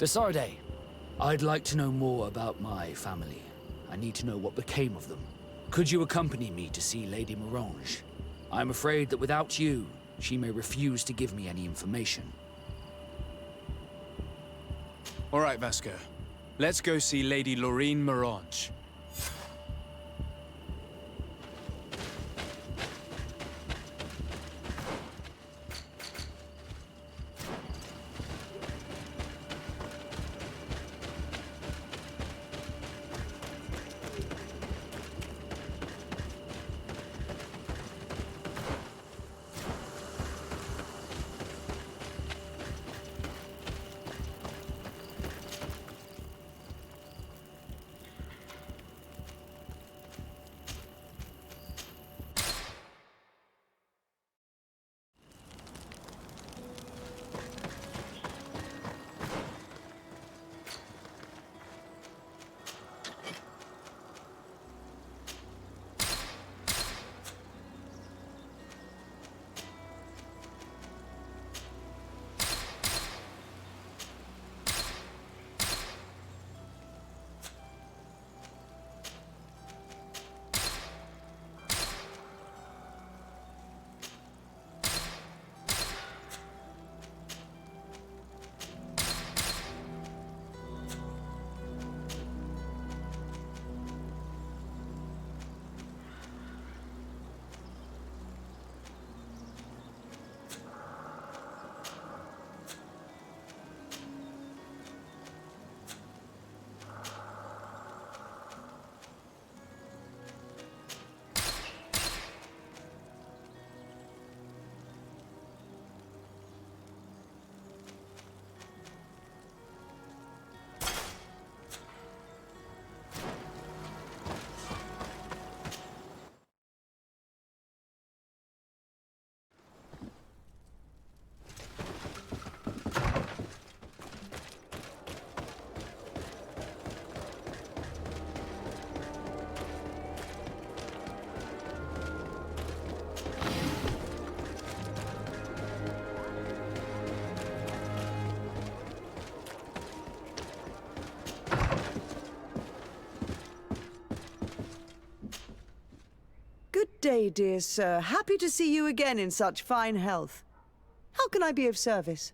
Desarde, I'd like to know more about my family. I need to know what became of them. Could you accompany me to see Lady Morange? I'm afraid that without you, she may refuse to give me any information. All right, Vasco. Let's go see Lady Lorraine Morange. Good day, dear sir. Happy to see you again in such fine health. How can I be of service?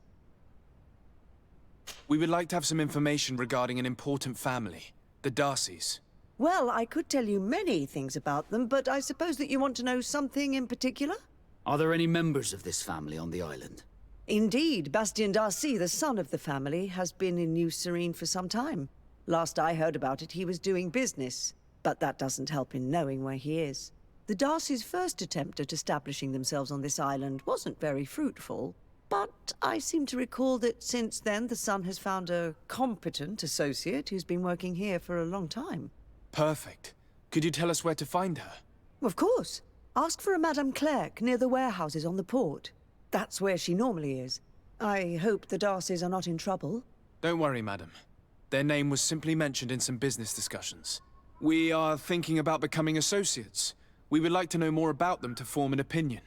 We would like to have some information regarding an important family, the Darcys. Well, I could tell you many things about them, but I suppose that you want to know something in particular? Are there any members of this family on the island? Indeed, Bastien Darcy, the son of the family, has been in New Serene for some time. Last I heard about it, he was doing business, but that doesn't help in knowing where he is. The Darcys' first attempt at establishing themselves on this island wasn't very fruitful, but I seem to recall that since then the son has found a competent associate who's been working here for a long time. Perfect. Could you tell us where to find her? Of course. Ask for a Madame Clerc near the warehouses on the port. That's where she normally is. I hope the Darcys are not in trouble. Don't worry, madam. Their name was simply mentioned in some business discussions. We are thinking about becoming associates. We would like to know more about them to form an opinion.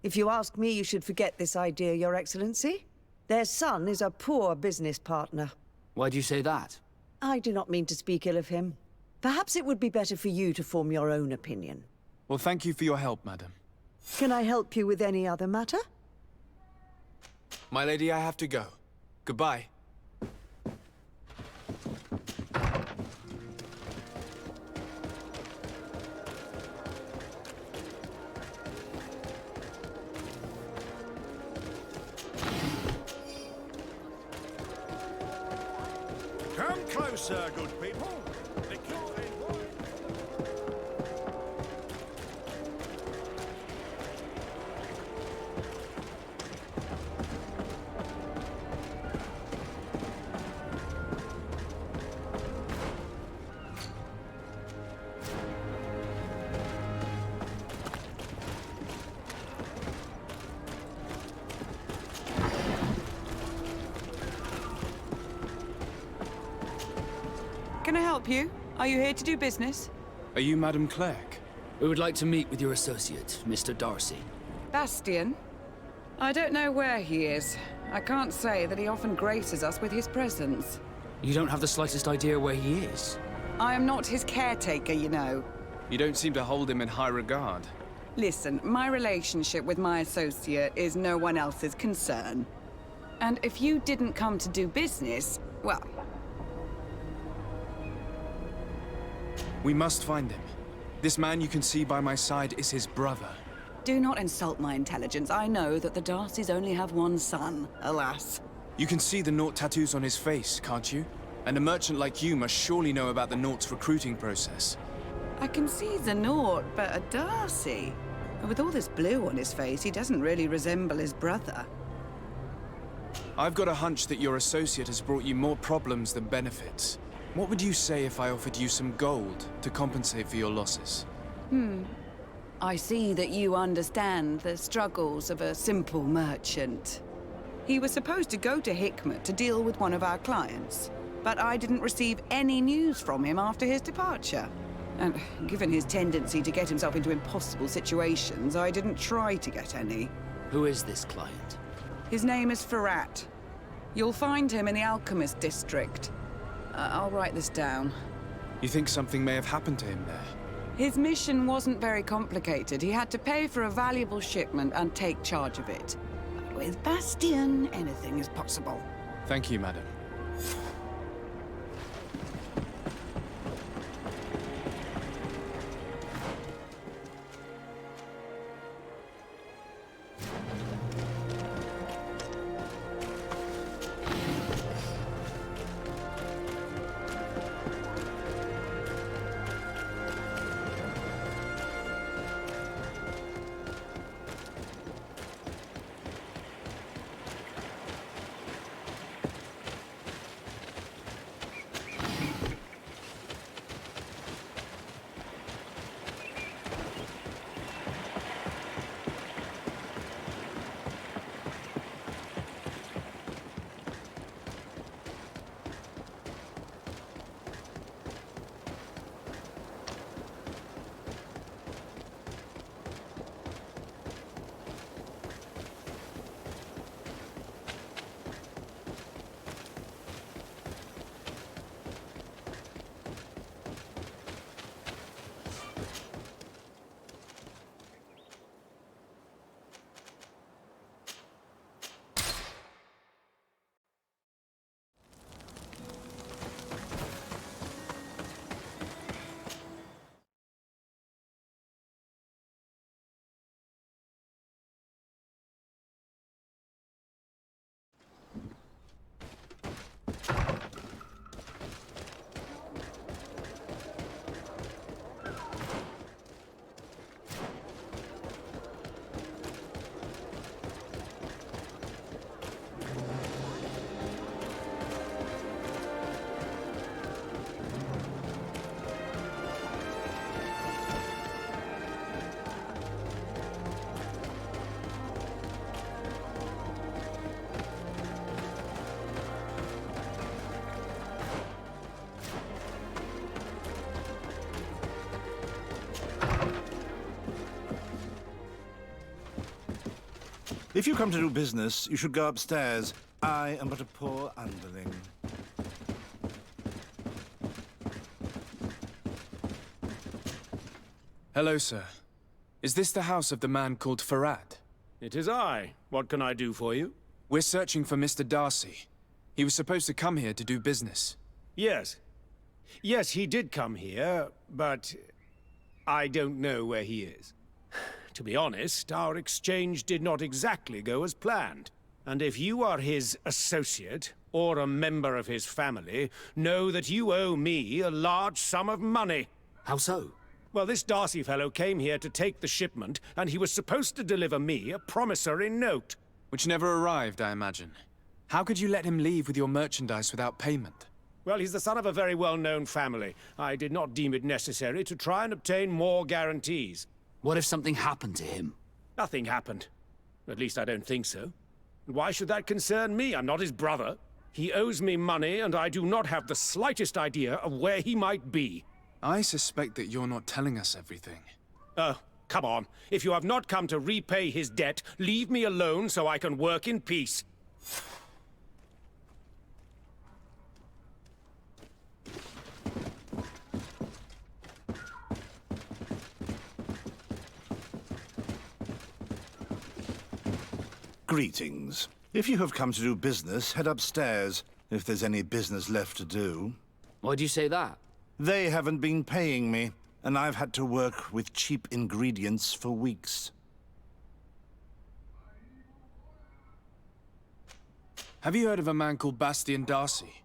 If you ask me, you should forget this idea, Your Excellency. Their son is a poor business partner. Why do you say that? I do not mean to speak ill of him. Perhaps it would be better for you to form your own opinion. Well, thank you for your help, madam. Can I help you with any other matter? My lady, I have to go. Goodbye. Come closer, good people. The cure is wide. Can I help you? Are you here to do business? Are you Madame Clerc? We would like to meet with your associate, Mr. Darcy. Bastien? I don't know where he is. I can't say that he often graces us with his presence. You don't have the slightest idea where he is? I am not his caretaker, you know. You don't seem to hold him in high regard. Listen, my relationship with my associate is no one else's concern. And if you didn't come to do business, well... We must find him. This man you can see by my side is his brother. Do not insult my intelligence. I know that the Darcys only have one son, alas. You can see the Naught tattoos on his face, can't you? And a merchant like you must surely know about the Naught's recruiting process. I can see the Naught, but a Darcy? With all this blue on his face, he doesn't really resemble his brother. I've got a hunch that your associate has brought you more problems than benefits. What would you say if I offered you some gold to compensate for your losses? I see that you understand the struggles of a simple merchant. He was supposed to go to Hikmet to deal with one of our clients, but I didn't receive any news from him after his departure. And given his tendency to get himself into impossible situations, I didn't try to get any. Who is this client? His name is Ferrat. You'll find him in the Alchemist District. I'll write this down. You think something may have happened to him there? His mission wasn't very complicated. He had to pay for a valuable shipment and take charge of it. But with Bastion, anything is possible. Thank you, madam. If you come to do business, you should go upstairs. I am but a poor underling. Hello, sir. Is this the house of the man called Ferrat? It is I. What can I do for you? We're searching for Mr. Darcy. He was supposed to come here to do business. Yes. Yes, he did come here, but I don't know where he is. To be honest, our exchange did not exactly go as planned. And if you are his associate, or a member of his family, know that you owe me a large sum of money. How so? Well, this Darcy fellow came here to take the shipment, and he was supposed to deliver me a promissory note. Which never arrived, I imagine. How could you let him leave with your merchandise without payment? Well, he's the son of a very well-known family. I did not deem it necessary to try and obtain more guarantees. What if something happened to him? Nothing happened. At least I don't think so. And why should that concern me? I'm not his brother. He owes me money, and I do not have the slightest idea of where he might be. I suspect that you're not telling us everything. Oh, come on. If you have not come to repay his debt, leave me alone so I can work in peace. Greetings. If you have come to do business, head upstairs, if there's any business left to do. Why'd you say that? They haven't been paying me, and I've had to work with cheap ingredients for weeks. Have you heard of a man called Bastian Darcy?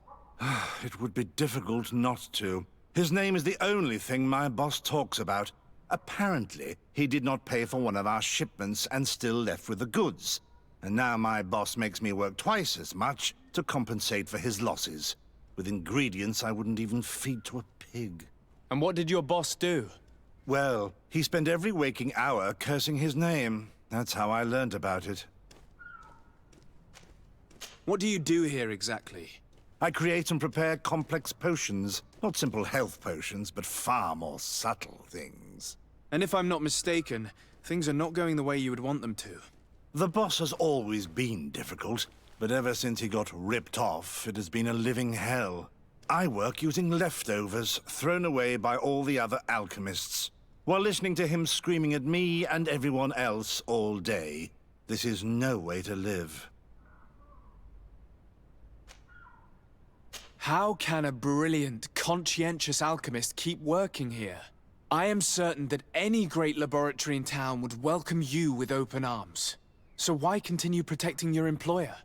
It would be difficult not to. His name is the only thing my boss talks about. Apparently, he did not pay for one of our shipments and still left with the goods. And now my boss makes me work twice as much to compensate for his losses. With ingredients I wouldn't even feed to a pig. And what did your boss do? Well, he spent every waking hour cursing his name. That's how I learned about it. What do you do here exactly? I create and prepare complex potions. Not simple health potions, but far more subtle things. And if I'm not mistaken, things are not going the way you would want them to. The boss has always been difficult, but ever since he got ripped off, it has been a living hell. I work using leftovers thrown away by all the other alchemists, while listening to him screaming at me and everyone else all day. This is no way to live. How can a brilliant, conscientious alchemist keep working here? I am certain that any great laboratory in town would welcome you with open arms. So why continue protecting your employer?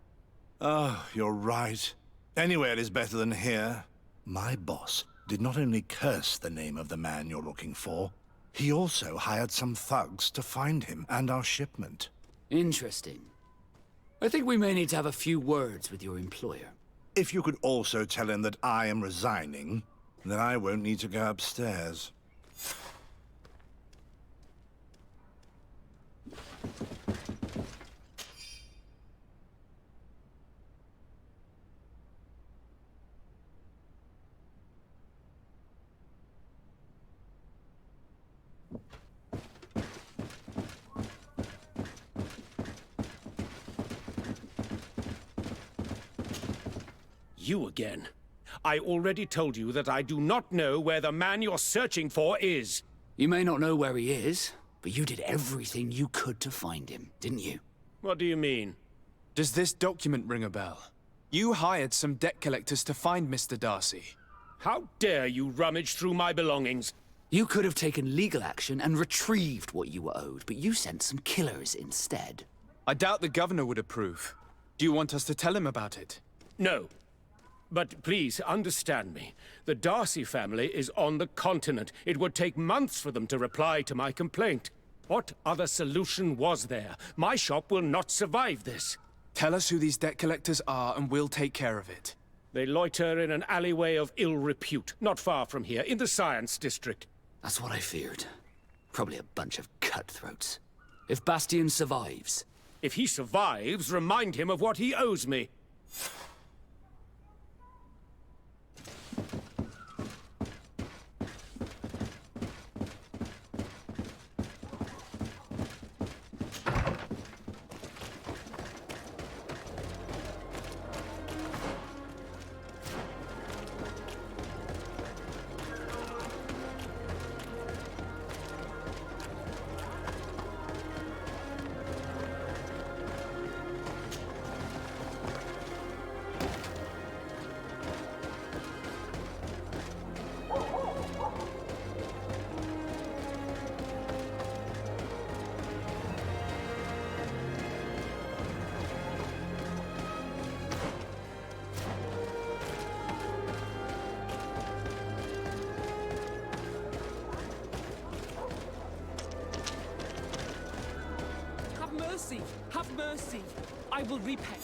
Oh, you're right. Anywhere is better than here. My boss did not only curse the name of the man you're looking for, he also hired some thugs to find him and our shipment. Interesting. I think we may need to have a few words with your employer. If you could also tell him that I am resigning, then I won't need to go upstairs. You again. I already told you that I do not know where the man you're searching for is. You may not know where he is, but you did everything you could to find him, didn't you? What do you mean? Does this document ring a bell? You hired some debt collectors to find Mr. Darcy. How dare you rummage through my belongings? You could have taken legal action and retrieved what you were owed, but you sent some killers instead. I doubt the governor would approve. Do you want us to tell him about it? No. But please, understand me. The Darcy family is on the continent. It would take months for them to reply to my complaint. What other solution was there? My shop will not survive this. Tell us who these debt collectors are and we'll take care of it. They loiter in an alleyway of ill repute, not far from here, in the Science District. That's what I feared. Probably a bunch of cutthroats. If Bastian survives... If he survives, remind him of what he owes me. mercy! Have mercy! I will repay.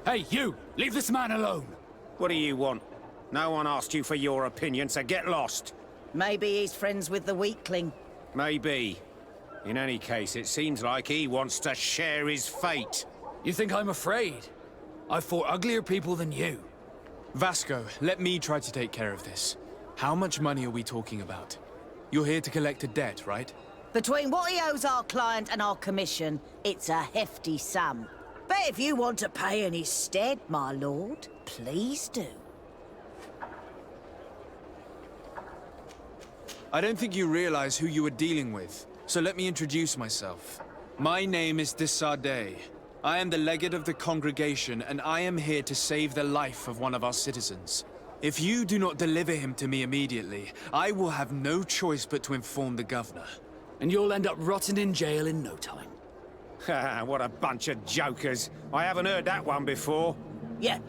Hey, you! Leave this man alone! What do you want? No one asked you for your opinion, so get lost. Maybe he's friends with the weakling. Maybe. In any case, it seems like he wants to share his fate. You think I'm afraid? I've fought uglier people than you. Vasco, let me try to take care of this. How much money are we talking about? You're here to collect a debt, right? Between what he owes our client and our commission, it's a hefty sum. But if you want to pay in his stead, my lord, please do. I don't think you realize who you are dealing with, so let me introduce myself. My name is de Sardet. I am the legate of the congregation, and I am here to save the life of one of our citizens. If you do not deliver him to me immediately, I will have no choice but to inform the governor. And you'll end up rotting in jail in no time. Ha! What a bunch of jokers. I haven't heard that one before. Yeah.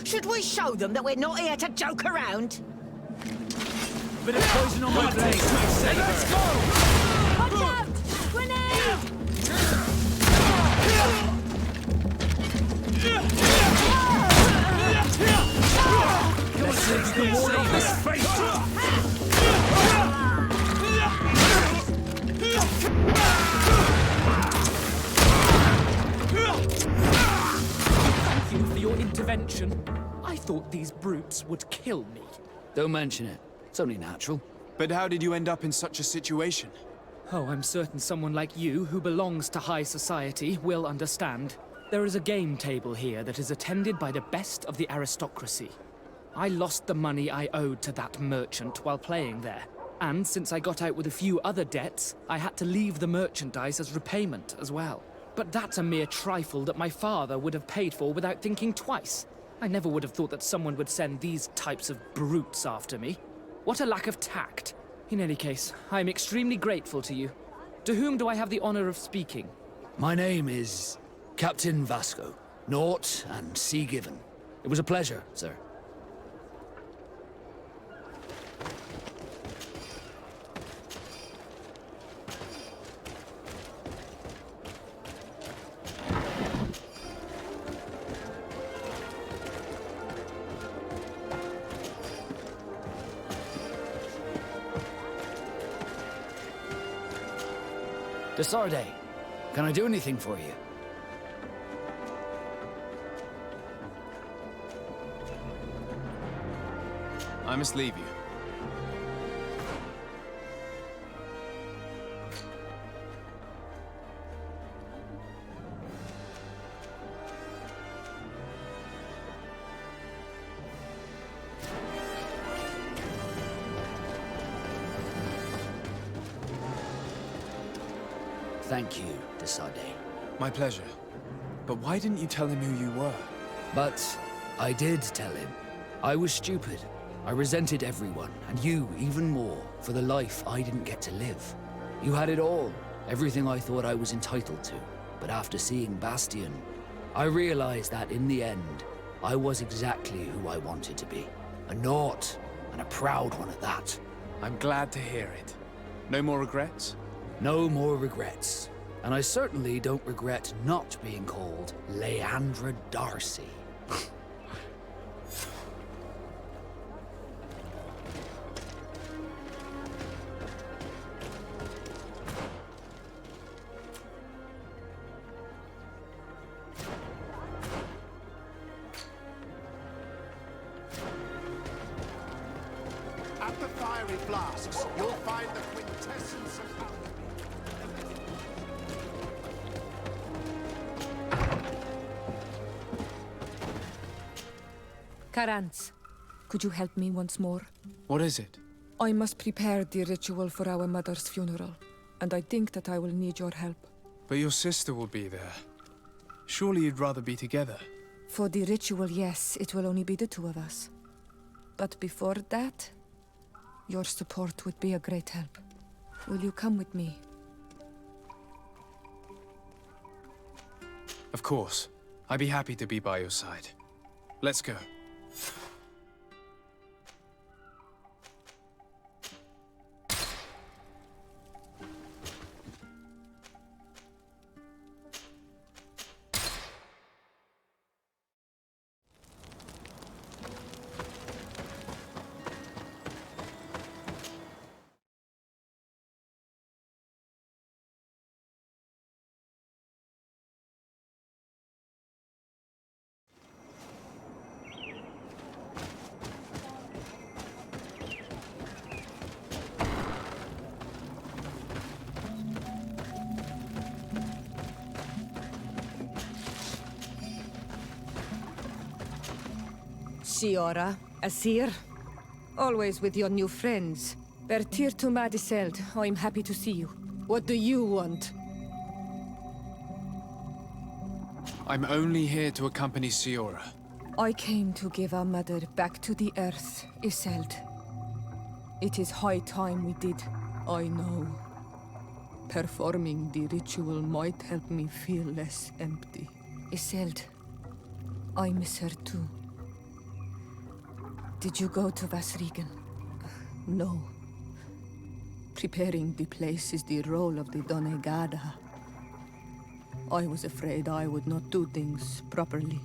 Should we show them that we're not here to joke around? Bit of poison on my blade. Let's go! Watch out! Grenade! Let's save the warning. Thank you for your intervention. I thought these brutes would kill me. Don't mention it. It's only natural. But how did you end up in such a situation? Oh, I'm certain someone like you, who belongs to high society, will understand. There is a game table here that is attended by the best of the aristocracy. I lost the money I owed to that merchant while playing there. And since I got out with a few other debts, I had to leave the merchandise as repayment as well. But that's a mere trifle that my father would have paid for without thinking twice. I never would have thought that someone would send these types of brutes after me. What a lack of tact. In any case, I'm extremely grateful to you. To whom do I have the honor of speaking? My name is Captain Vasco. Naught and sea given. It was a pleasure, sir. Desarde, can I do anything for you? I must leave you. Thank you, Desarde. My pleasure. But why didn't you tell him who you were? But I did tell him. I was stupid. I resented everyone, and you even more, for the life I didn't get to live. You had it all, everything I thought I was entitled to. But after seeing Bastion, I realized that in the end, I was exactly who I wanted to be. A naught, and a proud one at that. I'm glad to hear it. No more regrets? No more regrets. And I certainly don't regret not being called Leandra Darcy. At the fiery flasks, you'll find the quintessence of alchemy. Karantz, could you help me once more? What is it? I must prepare the ritual for our mother's funeral, and I think that I will need your help. But your sister will be there. Surely you'd rather be together. For the ritual, yes, it will only be the two of us. But before that, your support would be a great help. Will you come with me? Of course. I'd be happy to be by your side. Let's go. Siora, Asir, always with your new friends. Bertir to Madiseld, I'm happy to see you. What do you want? I'm only here to accompany Siora. I came to give our mother back to the earth, Iselt. It is high time we did, I know. Performing the ritual might help me feel less empty. Iselt, I miss her too. Did you go to Vasrigan? No. Preparing the place is the role of the Donegada. I was afraid I would not do things properly.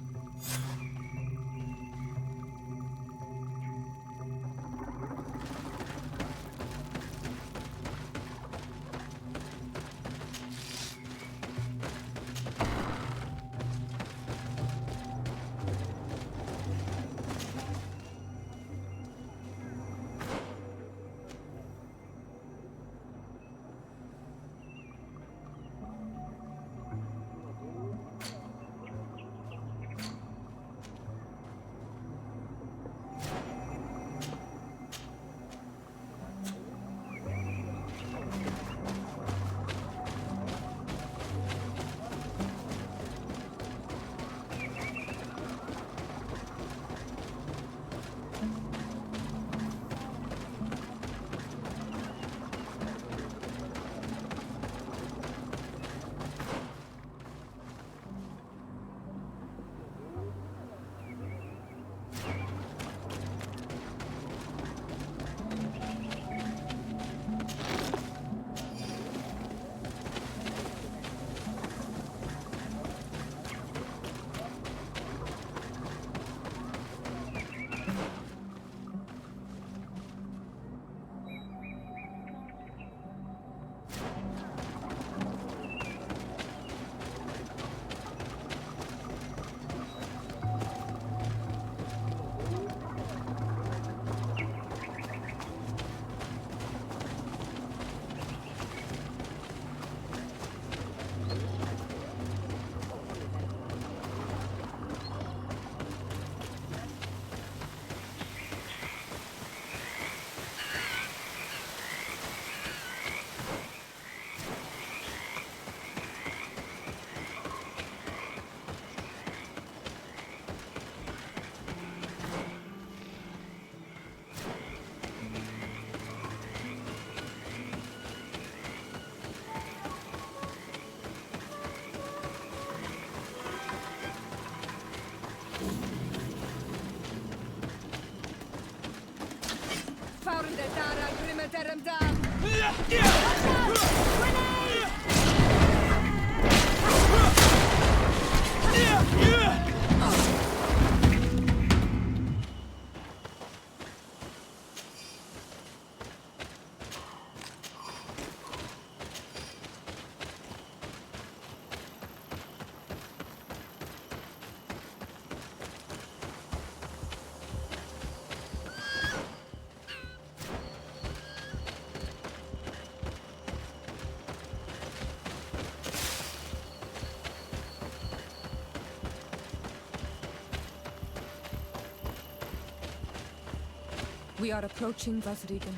We are approaching Vasrigan.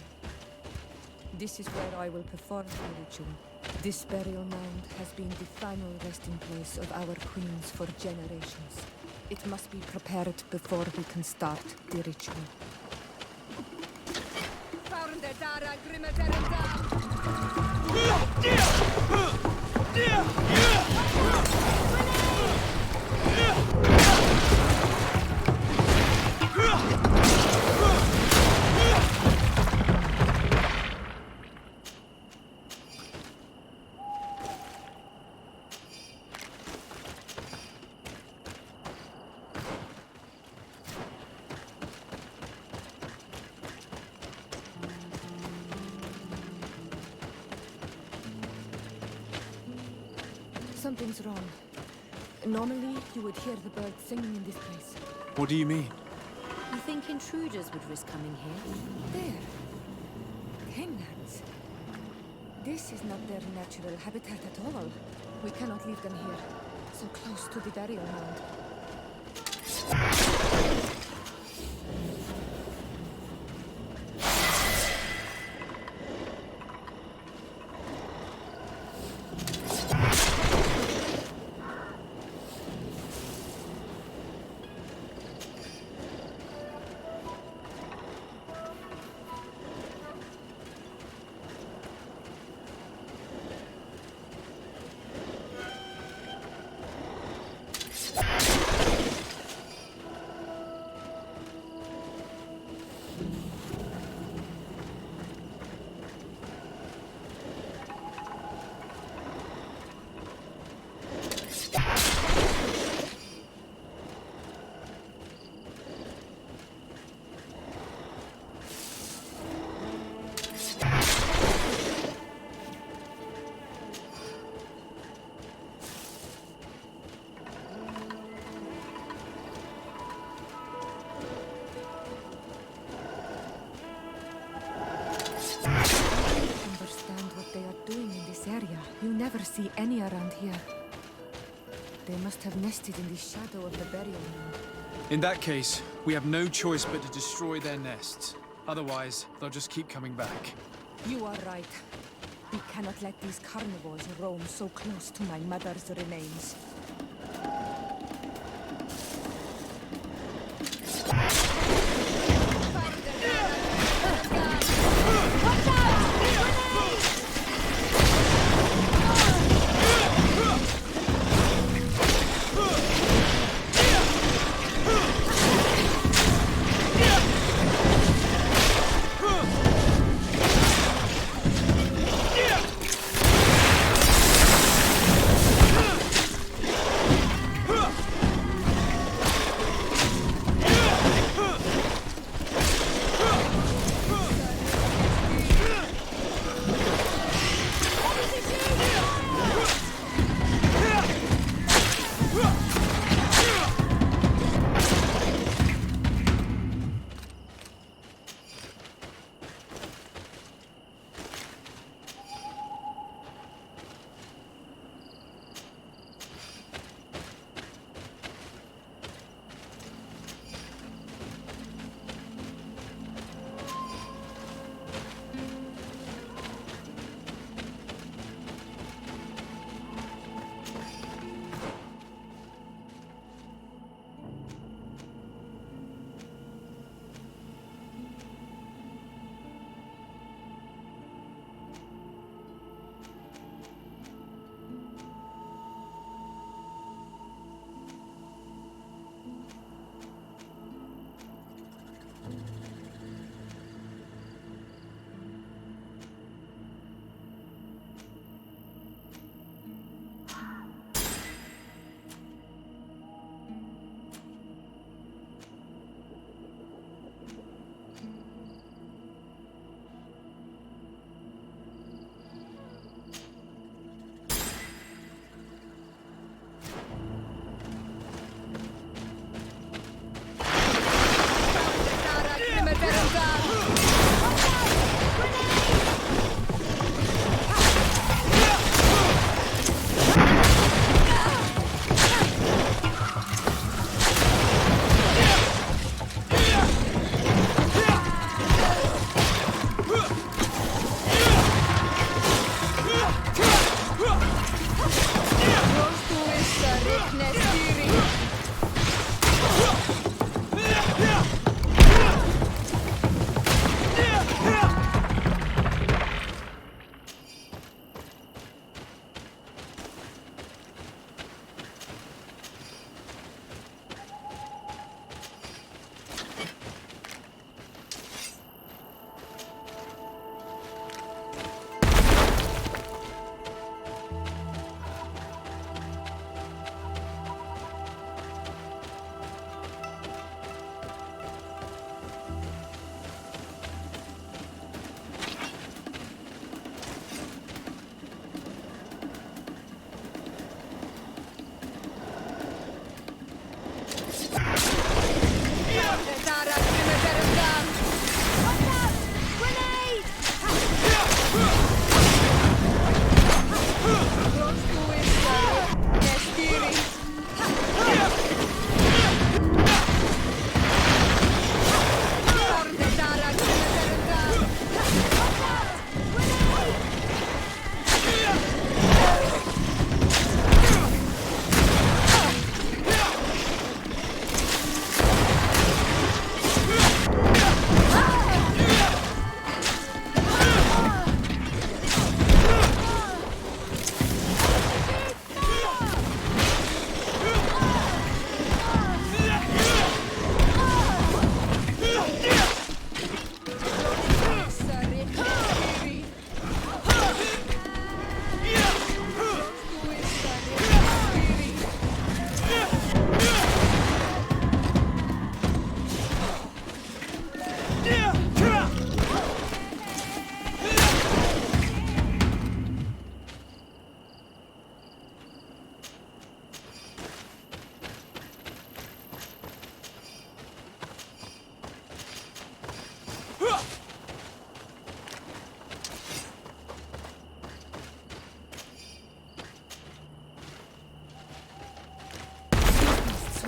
This is where I will perform the ritual. This burial mound has been the final resting place of our queens for generations. It must be prepared before we can start the ritual. Something's wrong. Normally, you would hear the birds singing in this place. What do you mean? You think intruders would risk coming here? There. Hanglands. This is not their natural habitat at all. We cannot leave them here, so close to the burial mound. never see any around here. They must have nested in the shadow of the burial mound. In that case, we have no choice but to destroy their nests. Otherwise, they'll just keep coming back. You are right. We cannot let these carnivores roam so close to my mother's remains.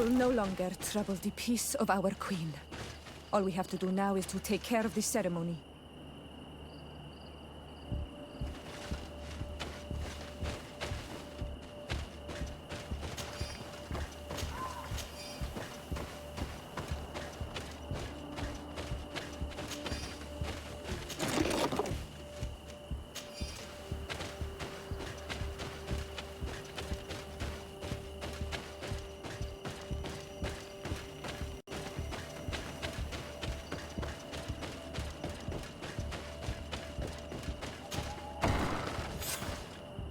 will no longer trouble the peace of our queen. All we have to do now is to take care of the ceremony.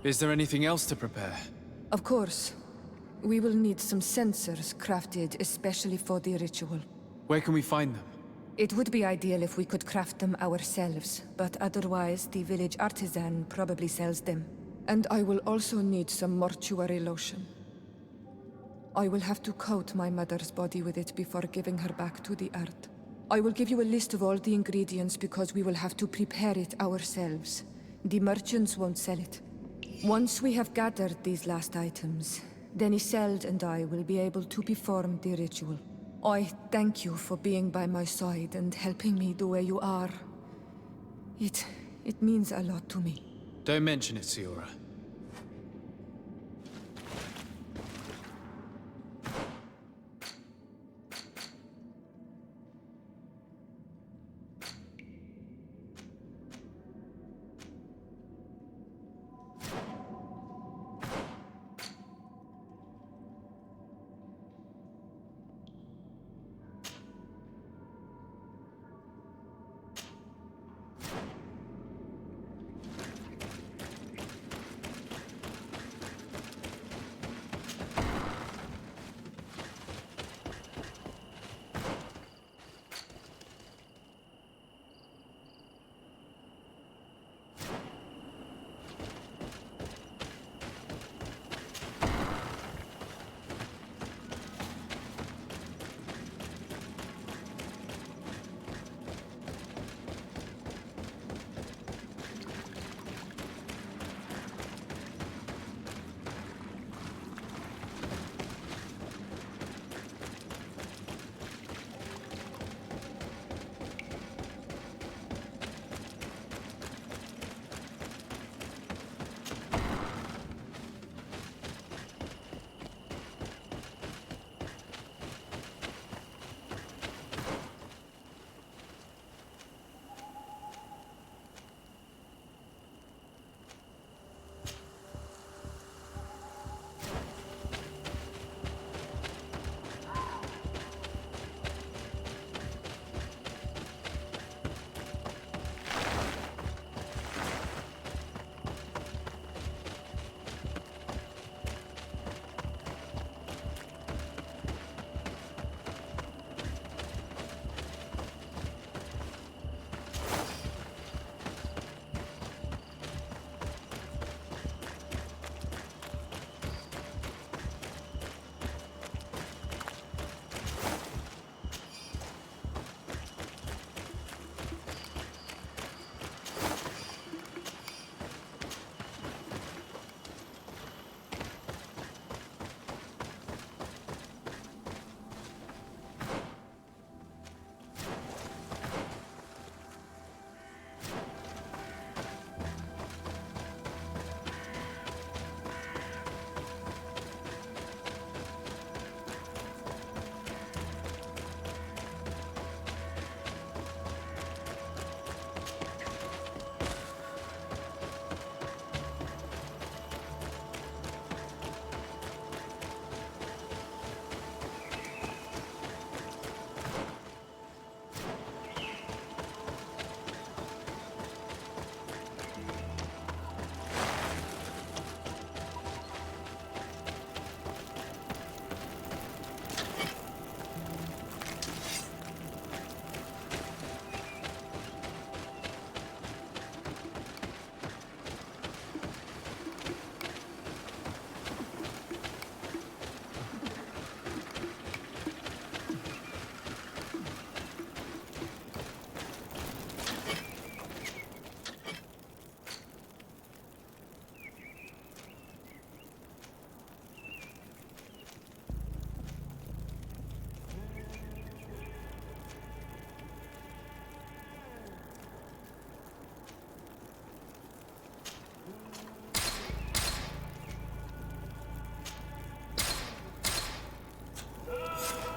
Is there anything else to prepare? Of course. We will need some sensors crafted especially for the ritual. Where can we find them? It would be ideal if we could craft them ourselves, but otherwise the village artisan probably sells them. And I will also need some mortuary lotion. I will have to coat my mother's body with it before giving her back to the earth. I will give you a list of all the ingredients because we will have to prepare it ourselves. The merchants won't sell it. Once we have gathered these last items, then Isolde and I will be able to perform the ritual. I thank you for being by my side and helping me the way you are. It means a lot to me. Don't mention it, Siora.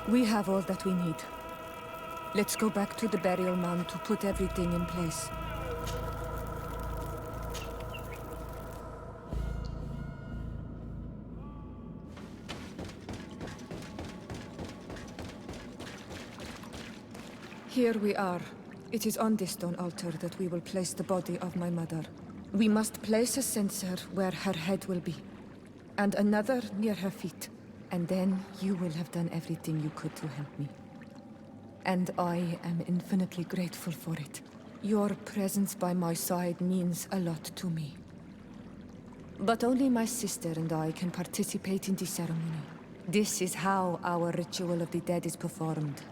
We have all that we need. Let's go back to the burial mound to put everything in place. Here we are. It is on this stone altar that we will place the body of my mother. We must place a censer where her head will be, and another near her feet. And then you will have done everything you could to help me. And I am infinitely grateful for it. Your presence by my side means a lot to me. But only my sister and I can participate in the ceremony. This is how our ritual of the dead is performed.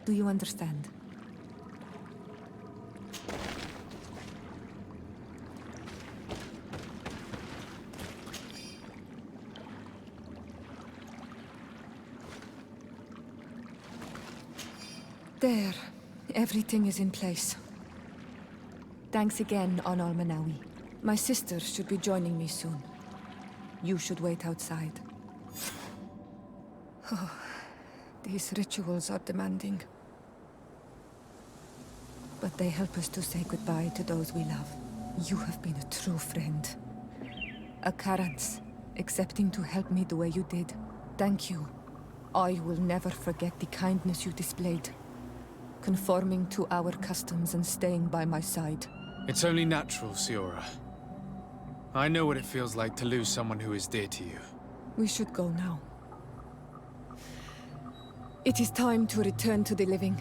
Do you understand? There. Everything is in place. Thanks again, Onal Manawi. My sister should be joining me soon. You should wait outside. Oh, these rituals are demanding. But they help us to say goodbye to those we love. You have been a true friend. A Karans, accepting to help me the way you did. Thank you. I will never forget the kindness you displayed. Conforming to our customs and staying by my side. It's only natural, Siora. I know what it feels like to lose someone who is dear to you. We should go now. It is time to return to the living.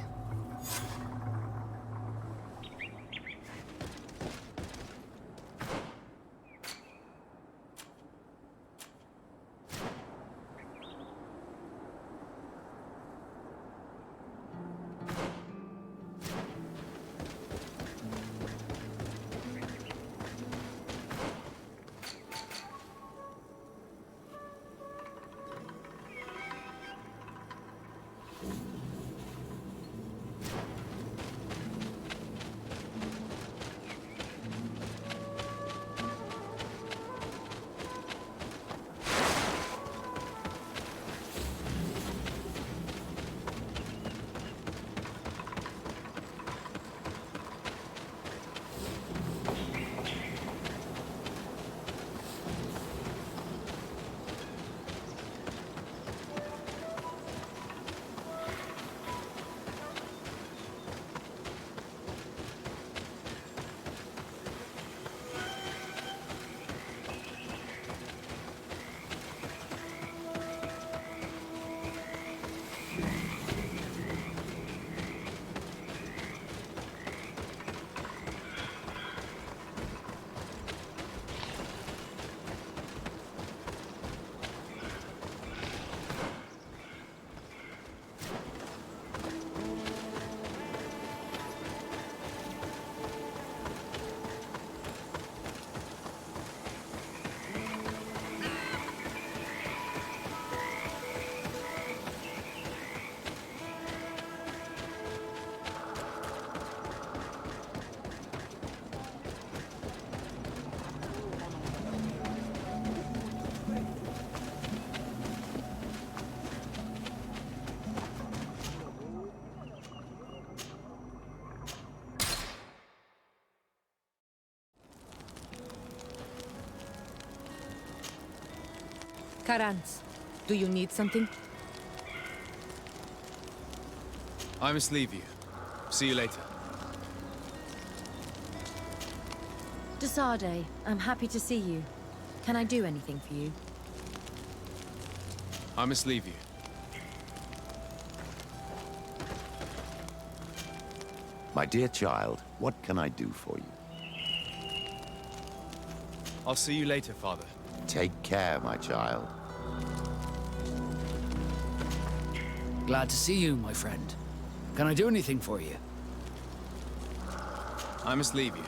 Karans, do you need something? I must leave you. See you later. Desade, I'm happy to see you. Can I do anything for you? I must leave you. My dear child, what can I do for you? I'll see you later, Father. Take care, my child. Glad to see you, my friend. Can I do anything for you? I must leave you.